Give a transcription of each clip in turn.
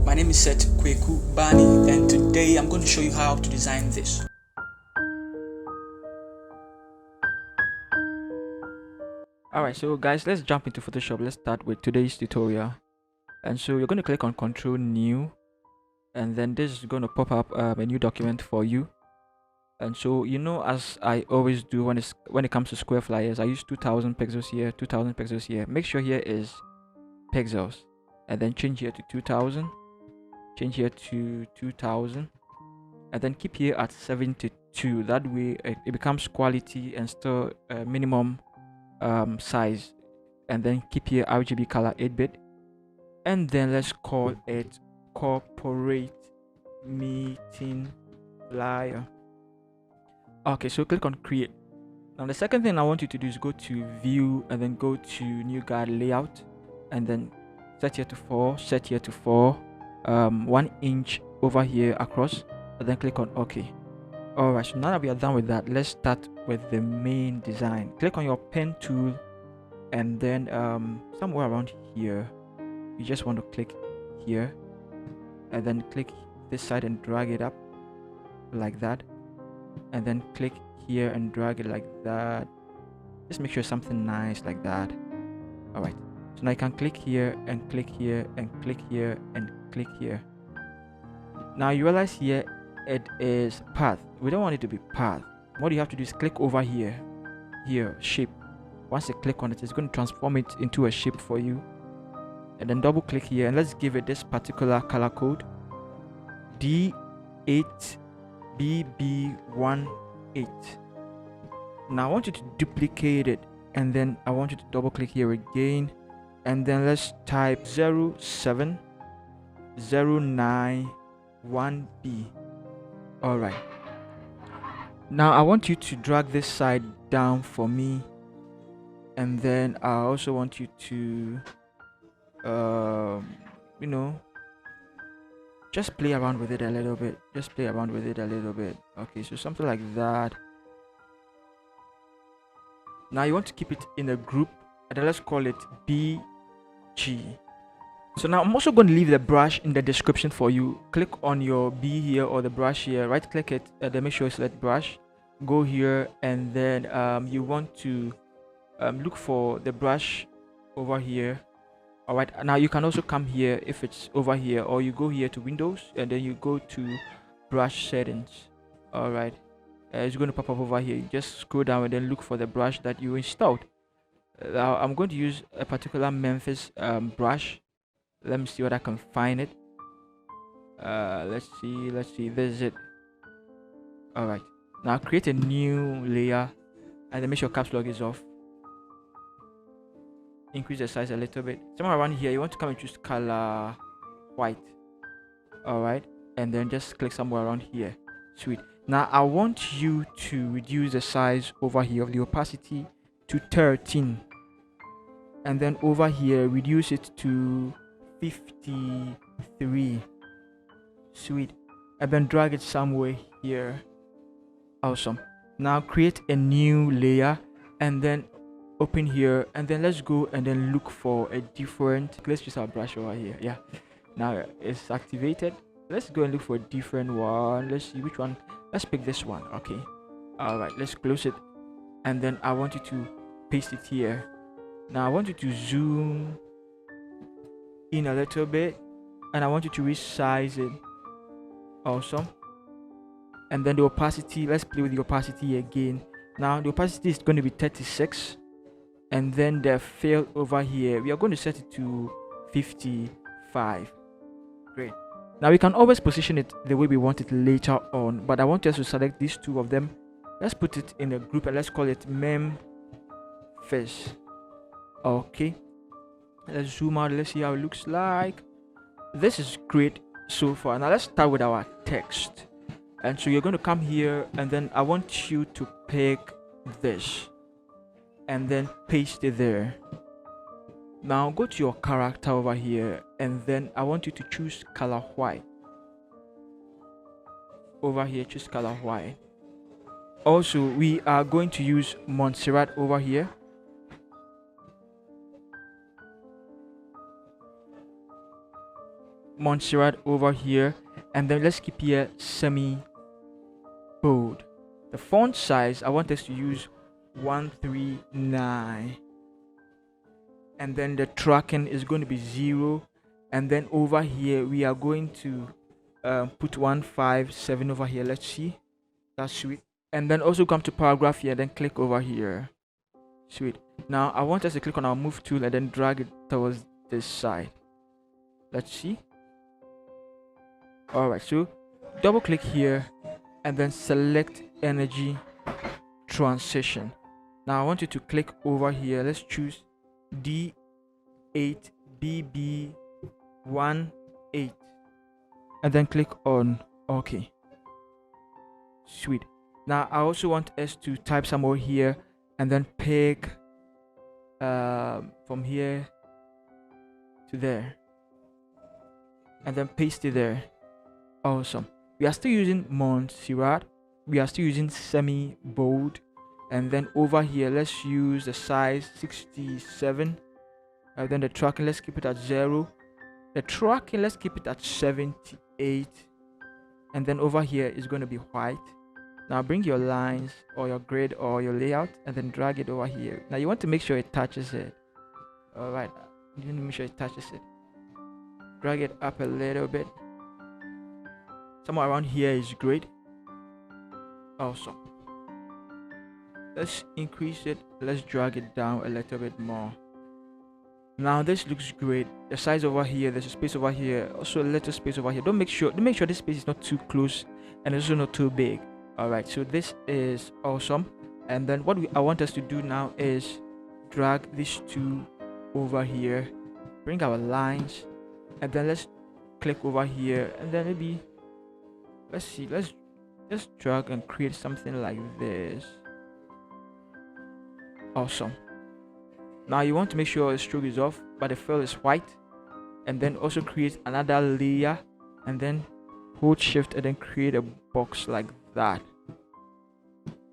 My name is Seth Kweku Bani, and today I'm going to show you how to design this. Alright, so guys, let's jump into Photoshop. Let's start with today's tutorial. And so you're going to click on Control New, and then this is going to pop up a new document for you. And so as I always do when it comes to square flyers, I use 2000 pixels here, 2000 pixels here. Make sure here is pixels, and then change here to 2000, change here to 2000, and then keep here at 72. That way it becomes quality and still minimum size. And then keep here RGB color 8-bit, and then let's call it corporate meeting flyer. Okay, so click on create. Now the second thing I want you to do is go to view and then go to new guide layout, and then set here to 4, set here to 4, 1 inch over here across, and then click on OK. Alright, so now that we are done with that, let's start with the main design. Click on your pen tool, and then somewhere around here you just want to click here, and then click this side and drag it up like that, and then click here and drag it like that. Just make sure something nice like that. Alright, so now you can click here and click here and click here and click here. Now you realize here it is path. We don't want it to be path. What you have to do is click over here, shape. Once you click on it, it's going to transform it into a shape for you, and then double click here, and let's give it this particular color code, D8BB18. Now I want you to duplicate it, and then I want you to double click here again, and then let's type 07091B. Alright, now I want you to drag this side down for me, and then I also want you to just play around with it a little bit. Okay, so something like that. Now you want to keep it in a group, and then let's call it BG. So now I'm also going to leave the brush in the description for you. Click on your B here or the brush here, right click it, and then make sure you select brush, go here, and then you want to look for the brush over here. Alright, now you can also come here if it's over here, or you go here to Windows, and then you go to brush settings. Alright, it's going to pop up over here. You just scroll down and then look for the brush that you installed. Now I'm going to use a particular Memphis brush. Let me see what I can find it. Let's see, this is it. Alright, now create a new layer, and then make sure caps lock is off. Increase the size a little bit. Somewhere around here you want to come and choose color white. Alright, and then just click somewhere around here. Sweet. Now I want you to reduce the size over here of the opacity to 13, and then over here reduce it to 53. Sweet. And then drag it somewhere here. Awesome. Now create a new layer, and then open here, and then let's go and then look for a different, let's use our brush over here. Yeah, now it's activated. Let's go and look for a different one. Let's see which one. Let's pick this one. Okay, all right, let's close it, and then I want you to paste it here. Now I want you to zoom in a little bit, and I want you to resize it. Awesome. And then the opacity, let's play with the opacity again. Now the opacity is going to be 36, and then the fill over here we are going to set it to 55. Great. Now we can always position it the way we want it later on, but I want us to select these two of them. Let's put it in a group, and let's call it Memphis. Okay, let's zoom out. Let's see how it looks like. This is great so far. Now let's start with our text. And so you're going to come here, and then I want you to pick this and then paste it there. Now go to your character over here, and then I want you to choose color white. Over here, choose color white. Also, we are going to use Montserrat over here. Montserrat over here, and then let's keep here semi bold. The font size, I want us to use 139, and then the tracking is going to be 0, and then over here we are going to put 157 over here. Let's see, that's sweet. And then also come to paragraph here, then click over here. Sweet. Now I want us to click on our move tool and then drag it towards this side. Let's see. Alright, so double click here and then select energy transition. Now I want you to click over here. Let's choose D8BB18 and then click on OK. Sweet. Now I also want us to type some more here and then pick from here to there and then paste it there. Awesome. We are still using Montserrat. We are still using semi bold, and then over here let's use the size 67, and then the tracking, let's keep it at 0. The tracking, let's keep it at 78, and then over here is going to be white. Now bring your lines or your grid or your layout and then drag it over here. Now you want to make sure it touches it. Alright, you want to make sure it touches it. Drag it up a little bit. Somewhere around here is great. Awesome. Let's increase it. Let's drag it down a little bit more. Now this looks great. The size over here, there's a space over here, also a little space over here. Make sure this space is not too close and also not too big. Alright, so this is awesome. And then what I want us to do now is drag these two over here, bring our lines, and then let's click over here, and then maybe let's see, let's just drag and create something like this. Awesome. Now you want to make sure the stroke is off but the fill is white, and then also create another layer and then hold shift and then create a box like that.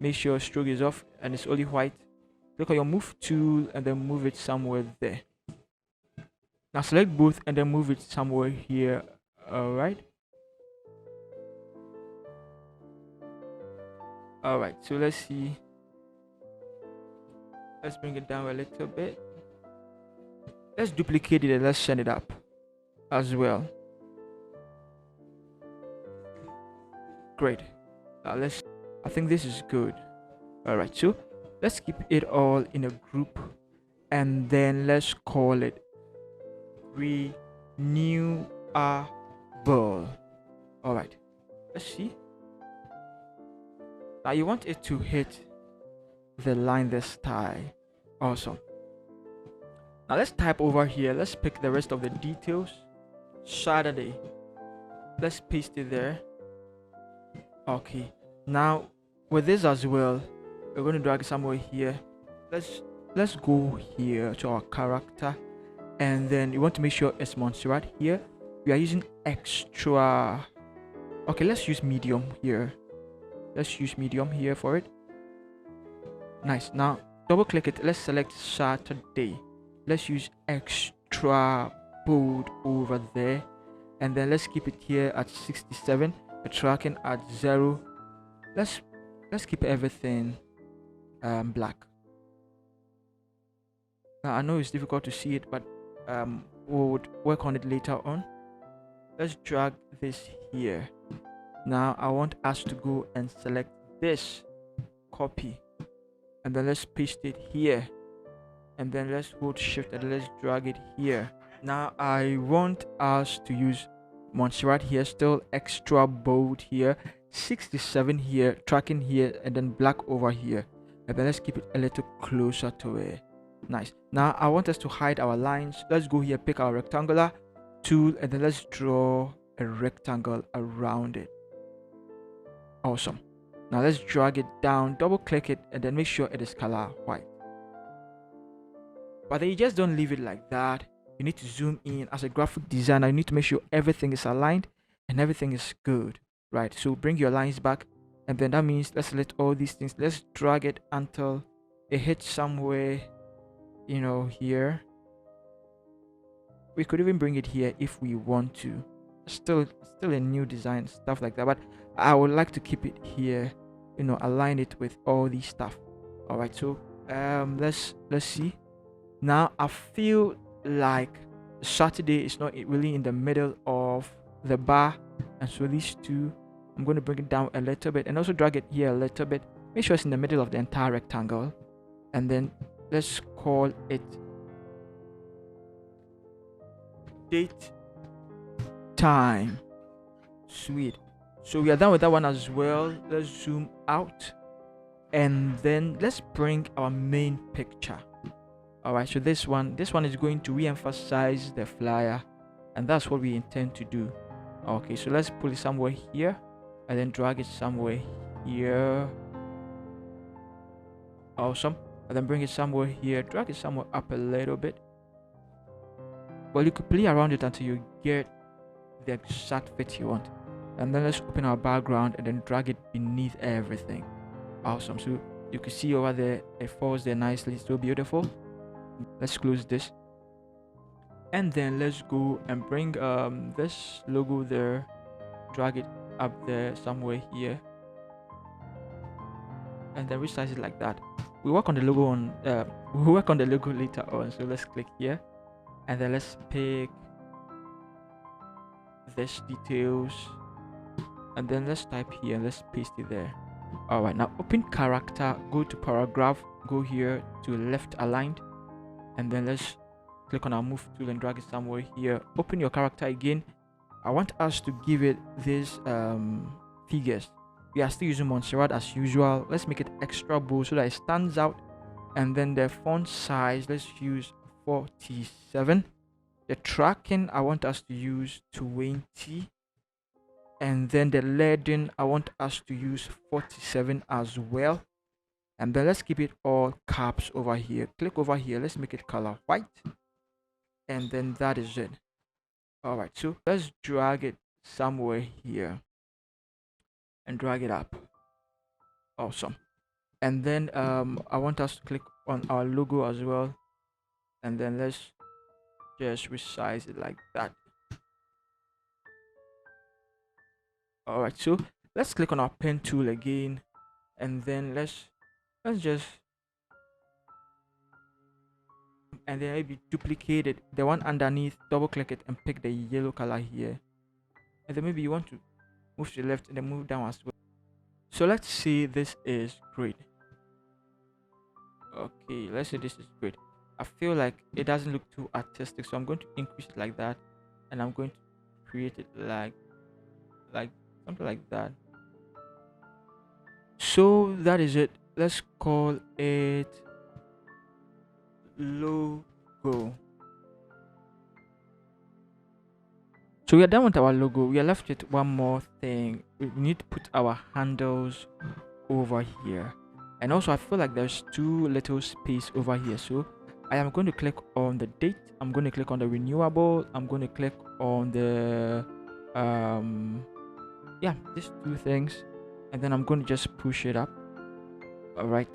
Make sure stroke is off and it's only white. Click on your move tool and then move it somewhere there. Now select both and then move it somewhere here. Alright, so let's see, let's bring it down a little bit. Let's duplicate it and let's send it up as well. Great. I think this is good. Alright, so let's keep it all in a group and then let's call it renewable. Alright, let's see. Now you want it to hit the line this time. Awesome. Now let's type over here. Let's pick the rest of the details. Saturday. Let's paste it there. Okay. Now with this as well, we're going to drag it somewhere here. Let's go here to our character, and then you want to make sure it's Montserrat here. We are using extra. Okay, let's use medium here. Let's use medium here for it. Nice. Now double click it. Let's select Saturday. Let's use extra bold over there, and then let's keep it here at 67. The tracking at 0. Let's keep everything black. Now I know it's difficult to see it, but we'll work on it later on. Let's drag this here. Now I want us to go and select this, copy, and then let's paste it here, and then let's hold shift and let's drag it here. Now I want us to use Montserrat here, still extra bold here, 67 here, tracking here, and then black over here, and then let's keep it a little closer to it. Nice. Now I want us to hide our lines. Let's go here, pick our rectangular tool, and then let's draw a rectangle around it. Awesome. Now let's drag it down, double click it, and then make sure it is color white. But then you just don't leave it like that. You need to zoom in. As a graphic designer, you need to make sure everything is aligned and everything is good, right? So bring your lines back, and then that means let's select all these things. Let's drag it until it hits somewhere, you know, here. We could even bring it here if we want to. still a new design, stuff like that, but I would like to keep it here, align it with all these stuff. All right, so let's see. Now I feel like Saturday is not really in the middle of the bar, and so these two, I'm going to bring it down a little bit and also drag it here a little bit. Make sure it's in the middle of the entire rectangle, and then let's call it date time. Sweet. So we are done with that one as well. Let's zoom out, and then let's bring our main picture. All right, so this one is going to re-emphasize the flyer, and that's what we intend to do. Okay, so let's pull it somewhere here and then drag it somewhere here. Awesome. And then bring it somewhere here, drag it somewhere up a little bit. Well, you could play around it until you get the exact fit you want. And then let's open our background and then drag it beneath everything. Awesome. So you can see over there, it falls there nicely. So beautiful. Let's close this, and then let's go and bring this logo there, drag it up there somewhere here, and then resize it like that. We work on the logo later on. So let's click here, and then let's pick this details, and then let's type here and let's paste it there. All right, now open character, go to paragraph, go here to left aligned, and then let's click on our move tool and drag it somewhere here. Open your character again. I want us to give it these figures. We are still using Montserrat as usual. Let's make it extra bold so that it stands out. And then the font size, let's use 47. The tracking, I want us to use 20. And then the leading, I want us to use 47 as well. And then let's keep it all caps over here. Click over here, let's make it color white, and then that is it. All right, so let's drag it somewhere here and drag it up. Awesome. And then I want us to click on our logo as well, and then let's just resize it like that. All right, so let's click on our pen tool again, and then let's just, and then maybe duplicate it, the one underneath, double click it and pick the yellow color here, and then maybe you want to move to the left and then move down as well. So let's see, this is great. Okay, let's say this is great. I feel like it doesn't look too artistic, so I'm going to increase it like that, and I'm going to create it like something like that. So that is it. Let's call it logo. So we are done with our logo. We are left with one more thing. We need to put our handles over here, and also I feel like there's too little space over here, so I am going to click on the date, I'm going to click on the renewable, I'm going to click on the these two things, and then I'm going to just push it up. All right,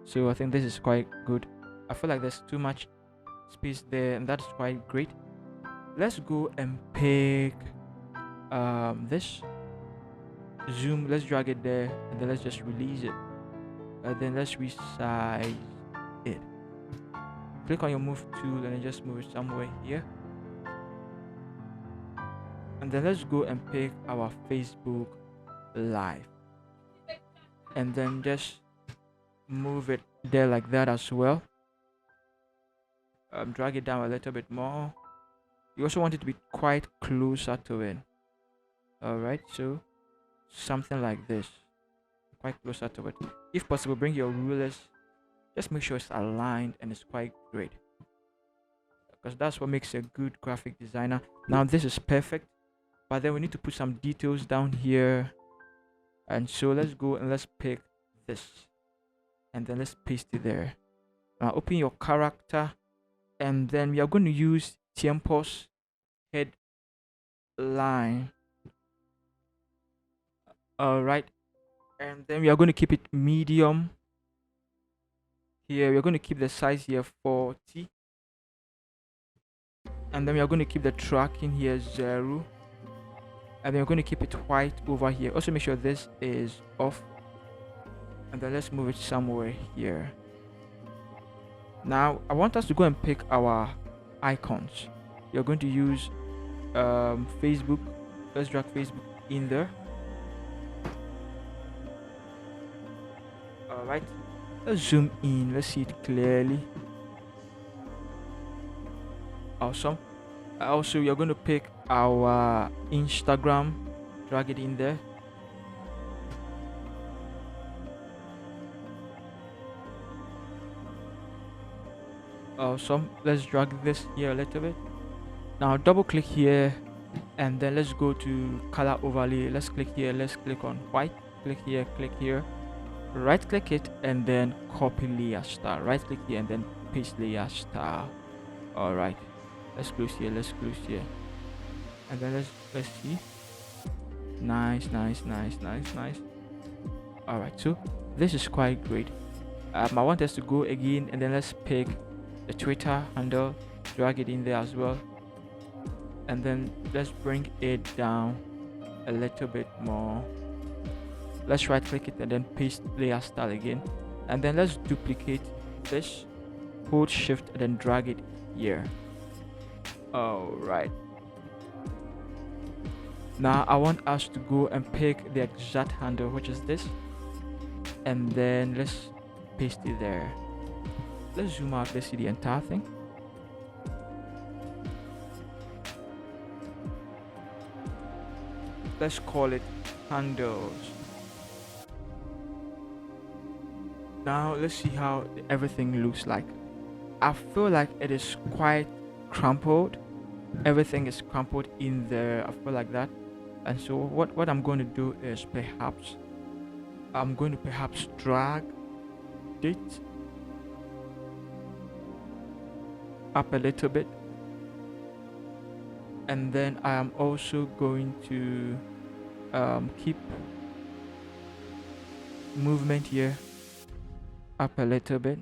so I think this is quite good. I feel like there's too much space there, and that's quite great. Let's go and pick this zoom, let's drag it there, and then let's just release it, and then let's resize it. Click on your move tool and then just move it somewhere here, and then let's go and pick our Facebook Live, and then just move it there like that as well. Drag it down a little bit more. You also want it to be quite closer to it. All right, so something like this, quite closer to it. If possible, bring your rulers, just make sure it's aligned and it's quite great, because that's what makes a good graphic designer. Now this is perfect, but then we need to put some details down here, and so let's go and let's pick this, and then let's paste it there. Now open your character, and then we are going to use Tiempos headline. All right, and then we are going to keep it medium. Here we are going to keep the size here 40, and then we are going to keep the tracking here 0, and then we're going to keep it white over here. Also make sure this is off, and then let's move it somewhere here. Now I want us to go and pick our icons. You're going to use Facebook. Let's drag Facebook in there. All right, let's zoom in, let's see it clearly. Awesome. Also, you're going to pick our Instagram, drag it in there. Awesome. Let's drag this here a little bit. Now double click here, and then let's go to color overlay. Let's click here, let's click on white, click here, right click it, and then copy layer style. Right click here and then paste layer style. All right, let's close here, and then let's see. Nice. All right, so this is quite great. I want us to go again, and then let's pick the Twitter handle, drag it in there as well, and then let's bring it down a little bit more. Let's right click it and then paste layer style again, and then let's duplicate this, hold shift and then drag it here. All right, now I want us to go and pick the exact handle, which is this, and then let's paste it there. Let's zoom out, let's see the entire thing. Let's call it handles. Now let's see how everything looks like. I feel like it is quite crumpled. Everything is crumpled in there. I feel like that. And so what I'm going to do is perhaps I'm going to drag it up a little bit, and then I am also going to keep movement here up a little bit.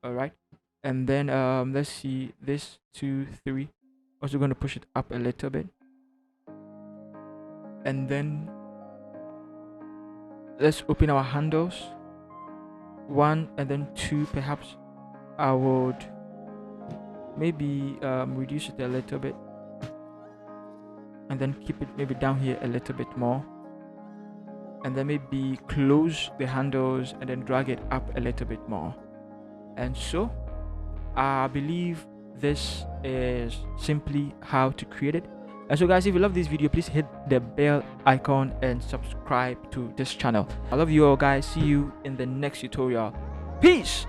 All right, and then let's see, this 2 3, also going to push it up a little bit, and then let's open our handles, 1 and then 2. Perhaps I would maybe reduce it a little bit, and then keep it maybe down here a little bit more, and then maybe close the handles and then drag it up a little bit more. And so I believe this is simply how to create it. And so guys, if you love this video, please hit the bell icon and subscribe to this channel. I love you all guys. See you in the next tutorial. Peace.